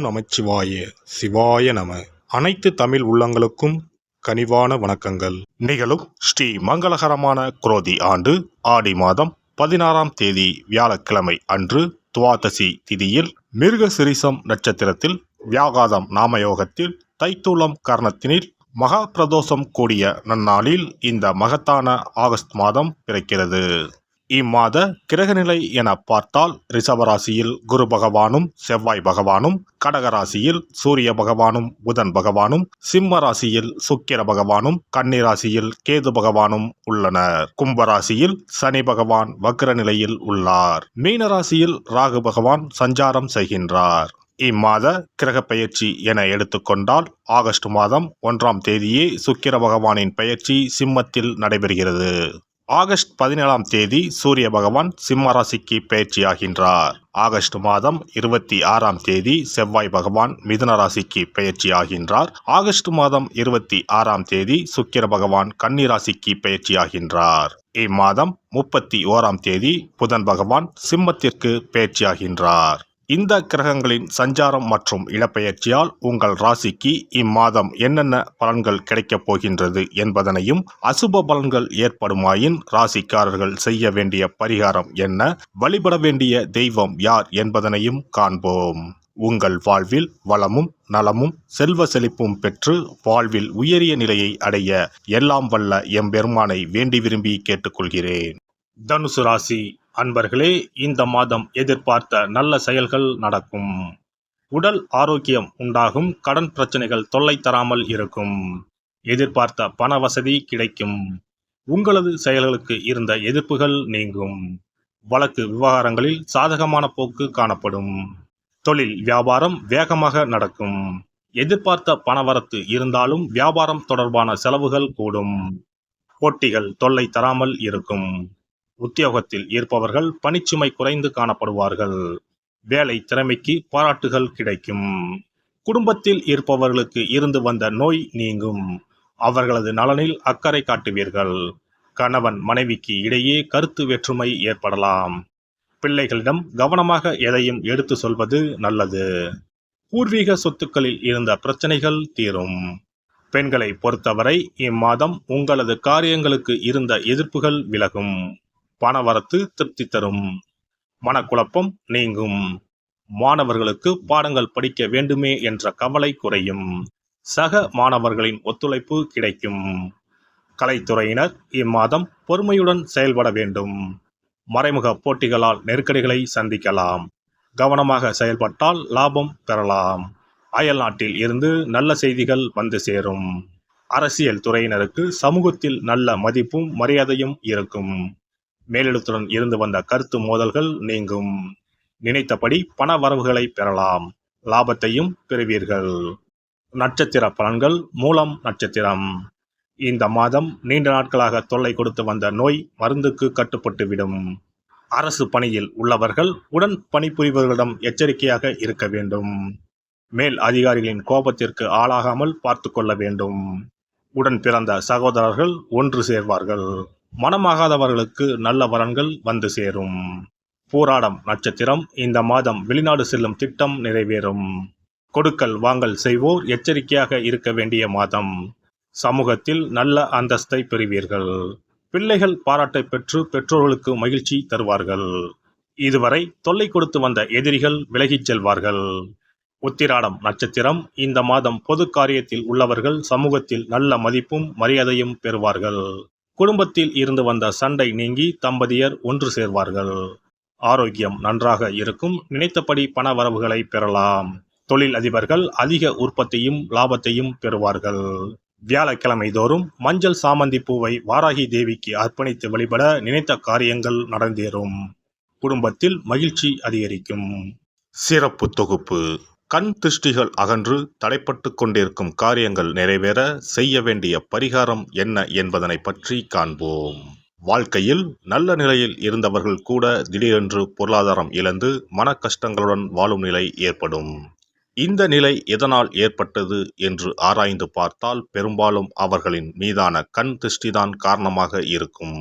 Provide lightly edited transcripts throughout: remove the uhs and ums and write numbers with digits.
நமச்சிவாய சிவாய நம. அனைத்து தமிழ் உள்ளங்களுக்கும் கனிவான வணக்கங்கள். நிகழும் ஸ்ரீ மங்களகரமான குரோதி ஆண்டு ஆடி மாதம் 16ஆம் தேதி வியாழக்கிழமை அன்று துவாதசி திதியில் மிருகசிரிசம் நட்சத்திரத்தில் வியாகாதம் நாமயோகத்தில் தைத்தூலம் கரணத்தினில் மகா பிரதோஷம் கூடிய நன்னாளில் இந்த மகத்தான ஆகஸ்ட் மாதம் பிறக்கிறது. இம்மாத கிரகநிலை என பார்த்தால் ரிஷபராசியில் குரு பகவானும் செவ்வாய் பகவானும், கடகராசியில் சூரிய பகவானும் புதன் பகவானும், சிம்ம ராசியில் சுக்கிர பகவானும், கன்னிராசியில் கேது பகவானும் உள்ளனர். கும்பராசியில் சனி பகவான் வக்ர நிலையில் உள்ளார். மீனராசியில் ராகு பகவான் சஞ்சாரம் செய்கின்றார். இம்மாத கிரக பெயர்ச்சி என எடுத்துக்கொண்டால் ஆகஸ்ட் மாதம் 1ஆம் தேதியே சுக்கிர பகவானின் பெயர்ச்சி சிம்மத்தில் நடைபெறுகிறது. ஆகஸ்ட் 17ஆம் தேதி சூரிய பகவான் சிம்ம ராசிக்கு பெயர்ச்சியாகின்றார். ஆகஸ்ட் மாதம் 26ஆம் தேதி செவ்வாய் பகவான் மிதுன ராசிக்கு பெயர்ச்சியாகின்றார். ஆகஸ்ட் மாதம் 26ஆம் தேதி சுக்கிர பகவான் கன்னி ராசிக்கு பெயர்ச்சியாகின்றார். இம்மாதம் 31ஆம் தேதி புதன் பகவான் சிம்மத்திற்கு பெயர்ச்சியாகின்றார். இந்த கிரகங்களின் சஞ்சாரம் மற்றும் இடப்பெயர்ச்சியால் உங்கள் ராசிக்கு இம்மாதம் என்னென்ன பலன்கள் கிடைக்கப் போகின்றது என்பதனையும், அசுப பலன்கள் ஏற்படுமாயின் ராசிக்காரர்கள் செய்ய வேண்டிய பரிகாரம் என்ன, வழிபட வேண்டிய தெய்வம் யார் என்பதனையும் காண்போம். உங்கள் வாழ்வில் வளமும் நலமும் செல்வ செழிப்பும் பெற்று வாழ்வில் உயரிய நிலையை அடைய எல்லாம் வல்ல எம்பெருமானை வேண்டி விரும்பி கேட்டுக்கொள்கிறேன். தனுசு ராசி அன்பர்களே, இந்த மாதம் எதிர்பார்த்த நல்ல செயல்கள் நடக்கும். உடல் ஆரோக்கியம் உண்டாகும். கடன் பிரச்சனைகள் தொல்லை தராமல் இருக்கும். எதிர்பார்த்த பண வசதி கிடைக்கும். உங்களது செயல்களுக்கு இருந்த எதிர்ப்புகள் நீங்கும். வழக்கு விவகாரங்களில் சாதகமான போக்கு காணப்படும். தொழில் வியாபாரம் வேகமாக நடக்கும். எதிர்பார்த்த பணவரத்து இருந்தாலும் வியாபாரம் தொடர்பான செலவுகள் கூடும். போட்டிகள் தொல்லை தராமல் இருக்கும். உத்தியோகத்தில் இருப்பவர்கள் பணிச்சுமை குறைந்து காணப்படுவார்கள். வேலை திறமைக்கு பாராட்டுகள் கிடைக்கும். குடும்பத்தில் இருப்பவர்களுக்கு இருந்து வந்த நோய் நீங்கும். அவர்களது நலனில் அக்கறை காட்டுவீர்கள். கணவன் மனைவிக்கு இடையே கருத்து வேற்றுமை ஏற்படலாம். பிள்ளைகளிடம் கவனமாக எதையும் எடுத்து சொல்வது நல்லது. பூர்வீக சொத்துக்களில் இருந்த பிரச்சனைகள் தீரும். பெண்களை பொறுத்தவரை இம்மாதம் உங்களது காரியங்களுக்கு இருந்த எதிர்ப்புகள் விலகும். பணவரத்து திருப்தி தரும். மனக்குழப்பம் நீங்கும். மாணவர்களுக்கு பாடங்கள் படிக்க வேண்டுமே என்ற கவலை குறையும். சக மாணவர்களின் ஒத்துழைப்பு கிடைக்கும். கலைத்துறையினர் இம்மாதம் பொறுமையுடன் செயல்பட வேண்டும். மறைமுக போட்டிகளால் நெருக்கடிகளை சந்திக்கலாம். கவனமாக செயல்பட்டால் லாபம் பெறலாம். அயல் நாட்டில் இருந்து நல்ல செய்திகள் வந்து சேரும். அரசியல் துறையினருக்கு சமூகத்தில் நல்ல மதிப்பும் மரியாதையும் இருக்கும். மேலிடத்துடன் இருந்து வந்த கருத்து மோதல்கள் நீங்கும். நினைத்தபடி பண வரவுகளை பெறலாம். லாபத்தையும் பெறுவீர்கள். நட்சத்திர பலன்கள். மூலம் நட்சத்திரம். இந்த மாதம் நீண்ட நாட்களாக தொல்லை கொடுத்து வந்த நோய் மருந்துக்கு கட்டுப்பட்டுவிடும். அரசு பணியில் உள்ளவர்கள் உடன் பணிபுரிபவர்களிடம் எச்சரிக்கையாக இருக்க வேண்டும். மேல் அதிகாரிகளின் கோபத்திற்கு ஆளாகாமல் பார்த்து கொள்ள வேண்டும். உடன் பிறந்த சகோதரர்கள் ஒன்று சேர்வார்கள். மனமாகாதவர்களுக்கு நல்ல வரன்கள் வந்து சேரும். பூராடம் நட்சத்திரம். இந்த மாதம் வெளிநாடு செல்லும் திட்டம் நிறைவேறும். கொடுக்கல் வாங்கல் செய்வோர் எச்சரிக்கையாக இருக்க வேண்டிய மாதம். சமூகத்தில் நல்ல அந்தஸ்தை பெறுவீர்கள். பிள்ளைகள் பாராட்டை பெற்று பெற்றோர்களுக்கு மகிழ்ச்சி தருவார்கள். இதுவரை தொல்லை கொடுத்து வந்த எதிரிகள் விலகிச் செல்வார்கள். உத்திராடம் நட்சத்திரம். இந்த மாதம் பொது காரியத்தில் உள்ளவர்கள் சமூகத்தில் நல்ல மதிப்பும் மரியாதையும் பெறுவார்கள். குடும்பத்தில் இருந்து வந்த சண்டை நீங்கி தம்பதியர் ஒன்று சேர்வார்கள். ஆரோக்கியம் நன்றாக இருக்கும். நினைத்தபடி பண வரவுகளை பெறலாம். தொழில் அதிபர்கள் அதிக உற்பத்தியும் லாபத்தையும் பெறுவார்கள். வியாழக்கிழமை தோறும் மஞ்சள் சாமந்தி பூவை வாராகி தேவிக்கு அர்ப்பணித்து வழிபட நினைத்த காரியங்கள் நடந்தேறும். குடும்பத்தில் மகிழ்ச்சி அதிகரிக்கும். சிறப்பு தொகுப்பு. கண் திருஷ்டிகள் அகன்று தடைப்பட்டு கொண்டிருக்கும் காரியங்கள் நிறைவேற செய்ய வேண்டிய பரிகாரம் என்ன என்பதனை பற்றி காண்போம். வாழ்க்கையில் நல்ல நிலையில் இருந்தவர்கள் கூட திடீரென்று பொருளாதாரம் இழந்து மன கஷ்டங்களுடன் வாழும் நிலை ஏற்படும். இந்த நிலை எதனால் ஏற்பட்டது என்று ஆராய்ந்து பார்த்தால் பெரும்பாலும் அவர்களின் மீதான கண் திருஷ்டிதான் காரணமாக இருக்கும்.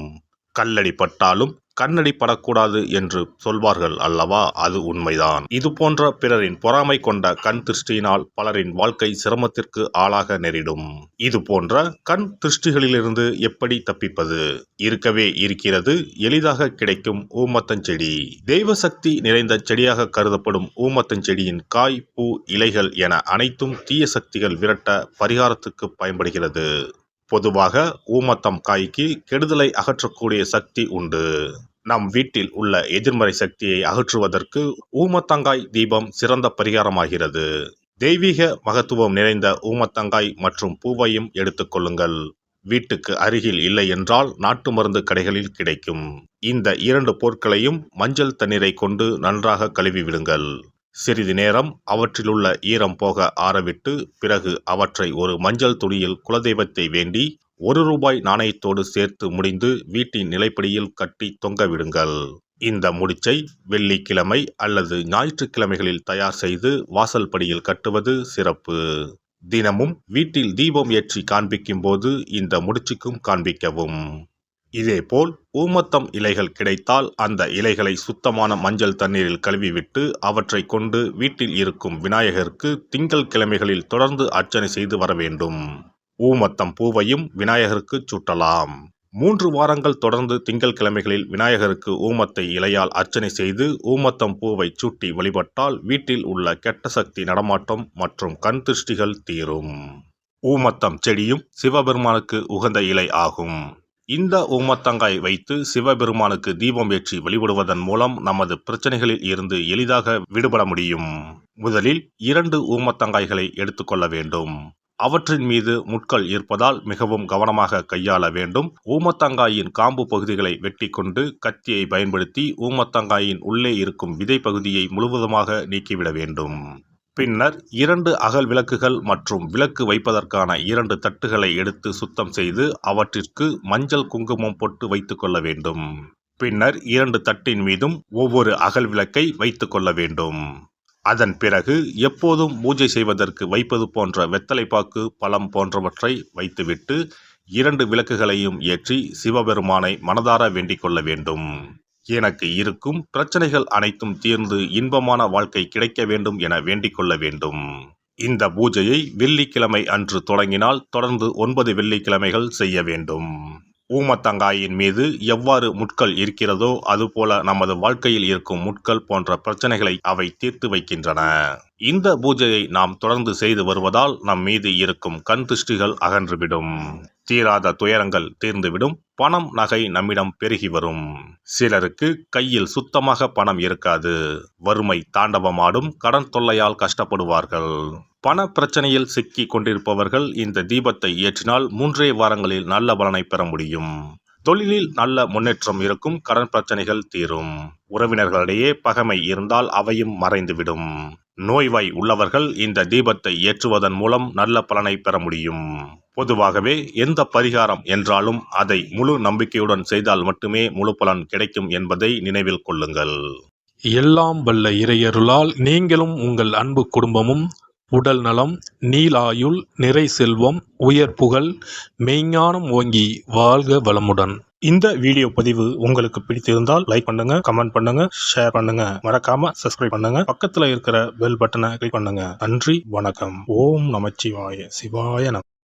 கல்லடி பட்டாலும் கண்ணடி படக்கூடாது என்று சொல்வார்கள் அல்லவா, அது உண்மைதான். இது போன்ற பிறரின் பொறாமை கொண்ட கண் திருஷ்டியினால் பலரின் வாழ்க்கை சிரமத்திற்கு ஆளாக நேரிடும். இது போன்ற கண் திருஷ்டிகளிலிருந்து எப்படி தப்பிப்பது? இருக்கவே இருக்கிறது எளிதாக கிடைக்கும் ஊமத்தஞ்செடி. தெய்வ சக்தி நிறைந்த செடியாக கருதப்படும் ஊமத்தஞ்செடியின் காய், பூ, இலைகள் என அனைத்தும் தீய சக்திகள் விரட்ட பரிகாரத்துக்கு பயன்படுகிறது. பொதுவாக ஊமத்தம் காய்க்கு கெடுதலை அகற்றக்கூடிய சக்தி உண்டு. நம் வீட்டில் உள்ள எதிர்மறை சக்தியை அகற்றுவதற்கு ஊமத்தங்காய் தீபம் சிறந்த பரிகாரமாகிறது. தெய்வீக மகத்துவம் நிறைந்த ஊமத்தங்காய் மற்றும் பூவையும் எடுத்துக்கொள்ளுங்கள். வீட்டுக்கு அருகில் இல்லை என்றால் நாட்டு மருந்து கடைகளில் கிடைக்கும். இந்த 2 பொருட்களையும் மஞ்சள் தண்ணீரை கொண்டு நன்றாக கழுவி விடுங்கள். சிறிது நேரம் அவற்றிலுள்ள ஈரம் போக ஆறவிட்டு பிறகு அவற்றை ஒரு மஞ்சள் துணியில் குலதெய்வத்தை வேண்டி ₹1 நாணயத்தோடு சேர்த்து முடிந்து வீட்டின் நிலைப்படியில் கட்டி தொங்க விடுங்கள். இந்த முடிச்சை வெள்ளிக்கிழமை அல்லது ஞாயிற்றுக்கிழமைகளில் தயார் செய்து வாசல் படியில் கட்டுவது சிறப்பு. தினமும் வீட்டில் தீபம் ஏற்றி காண்பிக்கும் போது இந்த முடிச்சுக்கும் காண்பிக்கவும். இதேபோல் ஊமத்தம் இலைகள் கிடைத்தால் அந்த இலைகளை சுத்தமான மஞ்சள் தண்ணீரில் கழுவிவிட்டு அவற்றை கொண்டு வீட்டில் இருக்கும் விநாயகருக்கு திங்கள் கிழமைகளில் தொடர்ந்து அர்ச்சனை செய்து வர வேண்டும். ஊமத்தம் பூவையும் விநாயகருக்கு சூட்டலாம். 3 வாரங்கள் தொடர்ந்து திங்கள் கிழமைகளில் விநாயகருக்கு ஊமத்தை இலையால் அர்ச்சனை செய்து ஊமத்தம் பூவை சூட்டி வழிபட்டால் வீட்டில் உள்ள கெட்ட சக்தி நடமாட்டம் மற்றும் கண் திருஷ்டிகள் தீரும். ஊமத்தம் செடியும் சிவபெருமானுக்கு உகந்த இலை ஆகும். இந்த ஊமத்தங்காய் வைத்து சிவபெருமானுக்கு தீபம் ஏற்றி வழிபடுவதன் மூலம் நமது பிரச்சனைகளில் இருந்து எளிதாக விடுபட முடியும். முதலில் 2 ஊமத்தங்காய்களை எடுத்துக்கொள்ள வேண்டும். அவற்றின் மீது முட்கள் இருப்பதால் மிகவும் கவனமாக கையாள வேண்டும். ஊமத்தங்காயின் காம்பு பகுதிகளை வெட்டி கொண்டு கத்தியை பயன்படுத்தி ஊமத்தங்காயின் உள்ளே இருக்கும் விதை பகுதியை முழுவதுமாக நீக்கிவிட வேண்டும். பின்னர் 2 அகல் விளக்குகள் மற்றும் விளக்கு வைப்பதற்கான 2 தட்டுகளை எடுத்து சுத்தம் செய்து அவற்றிற்கு மஞ்சள் குங்குமம் போட்டு வைத்துக் கொள்ள வேண்டும். பின்னர் 2 தட்டின் மீதும் ஒவ்வொரு அகல் விளக்கை வைத்துக் கொள்ள வேண்டும். அதன் பிறகு எப்போதும் பூஜை செய்வதற்கு வைப்பது போன்ற வெத்தலைப்பாக்கு, பழம் போன்றவற்றை வைத்துவிட்டு 2 விளக்குகளையும் ஏற்றி சிவபெருமானை மனதார வேண்டிக் கொள்ள வேண்டும். எனக்கு இருக்கும் பிரச்சனைகள் அனைத்தும் தீர்ந்து இன்பமான வாழ்க்கை கிடைக்க வேண்டும் என வேண்டிக் கொள்ள வேண்டும். இந்த பூஜையை வெள்ளிக்கிழமை அன்று தொடங்கினால் தொடர்ந்து 9 வெள்ளிக்கிழமைகள் செய்ய வேண்டும். ஊமத்தங்காயின் மீது எவ்வாறு முட்கள் இருக்கிறதோ அதுபோல நமது வாழ்க்கையில் இருக்கும் முட்கள் போன்ற பிரச்சனைகளை அவை தீர்த்து வைக்கின்றன. இந்த பூஜையை நாம் தொடர்ந்து செய்து வருவதால் நம் மீது இருக்கும் கண் திருஷ்டிகள் அகன்றுவிடும். தீராத துயரங்கள் தீர்ந்துவிடும். பணம், நகை நம்மிடம் பெருகி வரும். சிலருக்கு கையில் சுத்தமாக பணம் இருக்காது. வறுமை தாண்டவமாடும். கடன் தொல்லையால் கஷ்டப்படுவார்கள். பண பிரச்சனையில் சிக்கி கொண்டிருப்பவர்கள் இந்த தீபத்தை ஏற்றினால் 3 வாரங்களில் நல்ல பலனை பெற முடியும். தொழிலில் நல்ல முன்னேற்றம் இருக்கும். கடன் பிரச்சனைகள் தீரும். உறவினர்களிடையே பகைமை இருந்தால் அவையும் மறைந்துவிடும். நோய்வாய் உள்ளவர்கள் இந்த தீபத்தை ஏற்றுவதன் மூலம் நல்ல பலனை பெற முடியும். பொதுவாகவே எந்த பரிகாரம் என்றாலும் அதை முழு நம்பிக்கையுடன் செய்தால் மட்டுமே முழு பலன் கிடைக்கும் என்பதை நினைவில் கொள்ளுங்கள். எல்லாம் வல்ல இறையருளால் நீங்களும் உங்கள் அன்பு குடும்பமும் உடல் நலம், நீலாயுள், நிறை செல்வம், உயர் புகழ், மெய்ஞானம் ஓங்கி வாழ்க வளமுடன். இந்த வீடியோ பதிவு உங்களுக்கு பிடித்திருந்தால் லைக் பண்ணுங்க, கமெண்ட் பண்ணுங்க, ஷேர் பண்ணுங்க. மறக்காம சப்ஸ்கிரைப் பண்ணுங்க. பக்கத்துல இருக்கிற பெல் பட்டனை கிளிக் பண்ணுங்க. நன்றி, வணக்கம். ஓம் நமச்சிவாய. சிவாய நம.